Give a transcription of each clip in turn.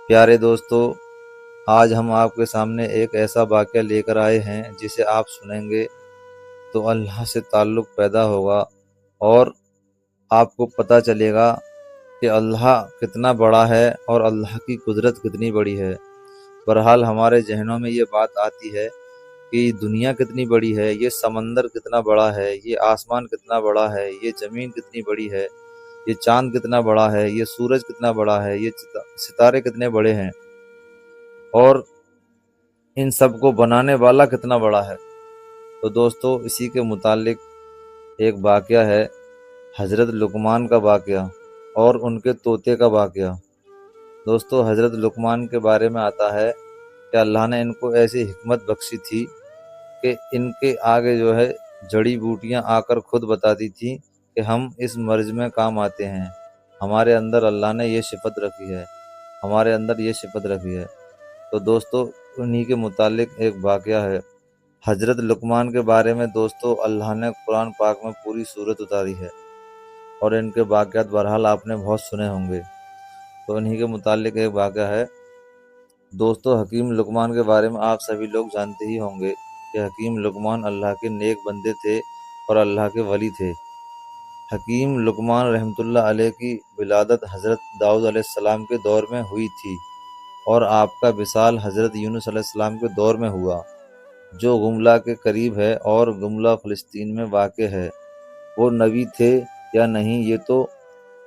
پیارے دوستو، آج ہم آپ کے سامنے ایک ایسا واقعہ لے کر آئے ہیں جسے آپ سنیں گے تو اللہ سے تعلق پیدا ہوگا اور آپ کو پتہ چلے گا کہ اللہ کتنا بڑا ہے اور اللہ کی قدرت کتنی بڑی ہے۔ بہرحال ہمارے ذہنوں میں یہ بات آتی ہے کہ دنیا کتنی بڑی ہے، یہ سمندر کتنا بڑا ہے، یہ آسمان کتنا بڑا ہے، یہ زمین کتنی بڑی ہے، یہ چاند کتنا بڑا ہے، یہ سورج کتنا بڑا ہے، یہ ستارے کتنے بڑے ہیں، اور ان سب کو بنانے والا کتنا بڑا ہے۔ تو دوستو، اسی کے متعلق ایک واقعہ ہے، حضرت لقمان کا واقعہ اور ان کے طوطے کا واقعہ۔ دوستو، حضرت لقمان کے بارے میں آتا ہے کہ اللہ نے ان کو ایسی حکمت بخشی تھی کہ ان کے آگے جڑی بوٹیاں آ کر خود بتاتی تھیں کہ ہم اس مرض میں کام آتے ہیں۔ ہمارے اندر اللہ نے یہ صفت رکھی ہے، ہمارے اندر یہ صفت رکھی ہے۔ تو دوستو، انہی کے متعلق ایک واقعہ ہے حضرت لقمان کے بارے میں۔ دوستو، اللہ نے قرآن پاک میں پوری سورت اتاری ہے اور ان کے واقعات بہرحال آپ نے بہت سنے ہوں گے۔ تو انہی کے متعلق ایک واقعہ ہے۔ دوستو، حکیم لقمان کے بارے میں آپ سبھی لوگ جانتے ہی ہوں گے کہ حکیم لقمان اللہ کے نیک بندے تھے اور اللہ کے ولی تھے۔ حکیم لقمان رحمۃ اللہ علیہ کی ولادت حضرت داؤد علیہ السلام کے دور میں ہوئی تھی اور آپ کا وصال حضرت یونس علیہ السلام کے دور میں ہوا، جو گملہ کے قریب ہے اور گملہ فلسطین میں واقع ہے۔ وہ نبی تھے یا نہیں یہ تو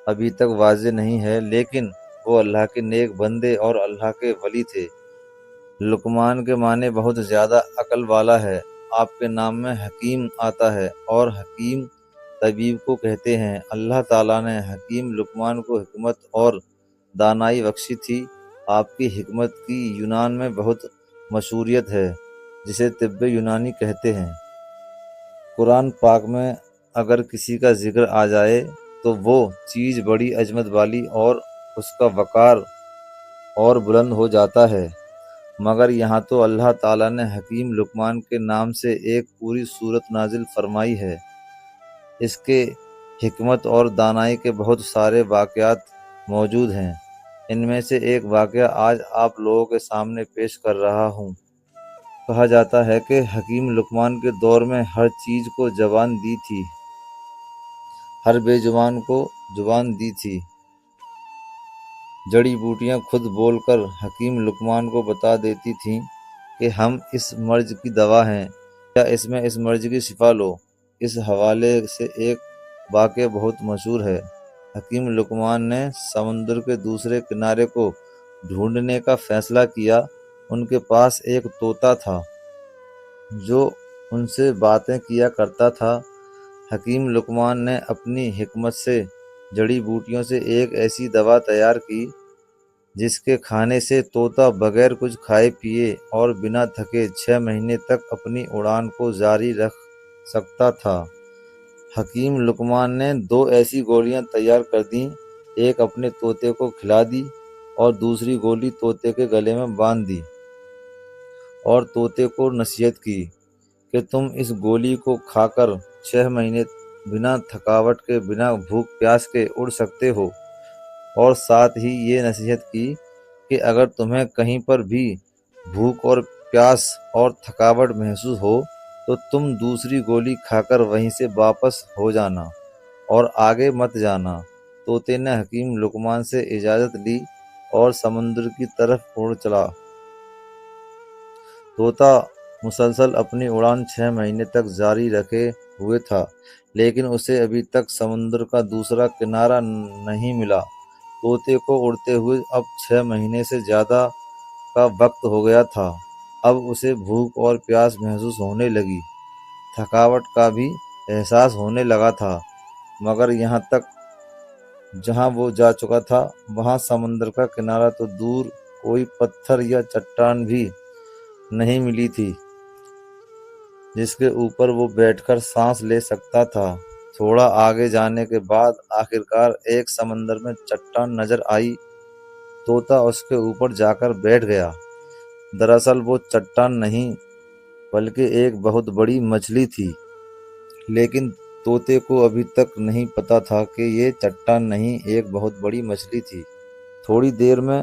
ابھی تک واضح نہیں ہے، لیکن وہ اللہ کے نیک بندے اور اللہ کے ولی تھے۔ لقمان کے معنی بہت زیادہ عقل والا ہے۔ آپ کے نام میں حکیم آتا ہے اور حکیم طبیب کو کہتے ہیں۔ اللہ تعالیٰ نے حکیم لقمان کو حکمت اور دانائی بخشی تھی۔ آپ کی حکمت کی یونان میں بہت مشہوریت ہے، جسے طب یونانی کہتے ہیں۔ قرآن پاک میں اگر کسی کا ذکر آ جائے تو وہ چیز بڑی عظمت والی اور اس کا وقار اور بلند ہو جاتا ہے، مگر یہاں تو اللہ تعالیٰ نے حکیم لقمان کے نام سے ایک پوری سورت نازل فرمائی ہے۔ اس کے حکمت اور دانائی کے بہت سارے واقعات موجود ہیں۔ ان میں سے ایک واقعہ آج آپ لوگوں کے سامنے پیش کر رہا ہوں۔ کہا جاتا ہے کہ حکیم لقمان کے دور میں ہر چیز کو زبان دی تھی، ہر بے زبان کو زبان دی تھی۔ جڑی بوٹیاں خود بول کر حکیم لقمان کو بتا دیتی تھیں کہ ہم اس مرض کی دوا ہیں یا اس میں اس مرض کی شفا لو۔ اس حوالے سے ایک واقعہ بہت مشہور ہے۔ حکیم لقمان نے سمندر کے دوسرے کنارے کو ڈھونڈنے کا فیصلہ کیا۔ ان کے پاس ایک طوطا تھا جو ان سے باتیں کیا کرتا تھا۔ حکیم لقمان نے اپنی حکمت سے جڑی بوٹیوں سے ایک ایسی دوا تیار کی جس کے کھانے سے طوطا بغیر کچھ کھائے پیے اور بنا تھکے 6 مہینے تک اپنی اڑان کو جاری رکھ سکتا تھا۔ حکیم لقمان نے 2 ایسی گولیاں تیار کر دیں، ایک اپنے طوطے کو کھلا دی اور دوسری گولی طوطے کے گلے میں باندھ دی، اور طوطے کو نصیحت کی کہ تم اس گولی کو کھا کر 6 مہینے بنا تھکاوٹ کے، بنا بھوک پیاس کے اڑ سکتے ہو، اور ساتھ ہی یہ نصیحت کی کہ اگر تمہیں کہیں پر بھی بھوک اور پیاس اور تھکاوٹ محسوس ہو تو تم دوسری گولی کھا کر وہیں سے واپس ہو جانا اور آگے مت جانا۔ طوطے نے حکیم لقمان سے اجازت لی اور سمندر کی طرف اڑ چلا۔ طوطا مسلسل اپنی اڑان 6 مہینے تک جاری رکھے ہوئے تھا، لیکن اسے ابھی تک سمندر کا دوسرا کنارہ نہیں ملا۔ طوطے کو اڑتے ہوئے اب 6 مہینے سے زیادہ کا وقت ہو گیا تھا۔ اب اسے بھوک اور پیاس محسوس ہونے لگی، تھکاوٹ کا بھی احساس ہونے لگا تھا، مگر یہاں تک جہاں وہ جا چکا تھا وہاں سمندر کا کنارہ تو دور، کوئی پتھر یا چٹان بھی نہیں ملی تھی جس کے اوپر وہ بیٹھ کر سانس لے سکتا تھا۔ تھوڑا آگے جانے کے بعد آخرکار ایک سمندر میں چٹان نظر آئی۔ طوطا اس کے اوپر جا کر بیٹھ گیا۔ دراصل وہ چٹان نہیں بلکہ ایک بہت بڑی مچھلی تھی، لیکن طوطے کو ابھی تک نہیں پتا تھا کہ یہ چٹان نہیں، ایک بہت بڑی مچھلی تھی۔ تھوڑی دیر میں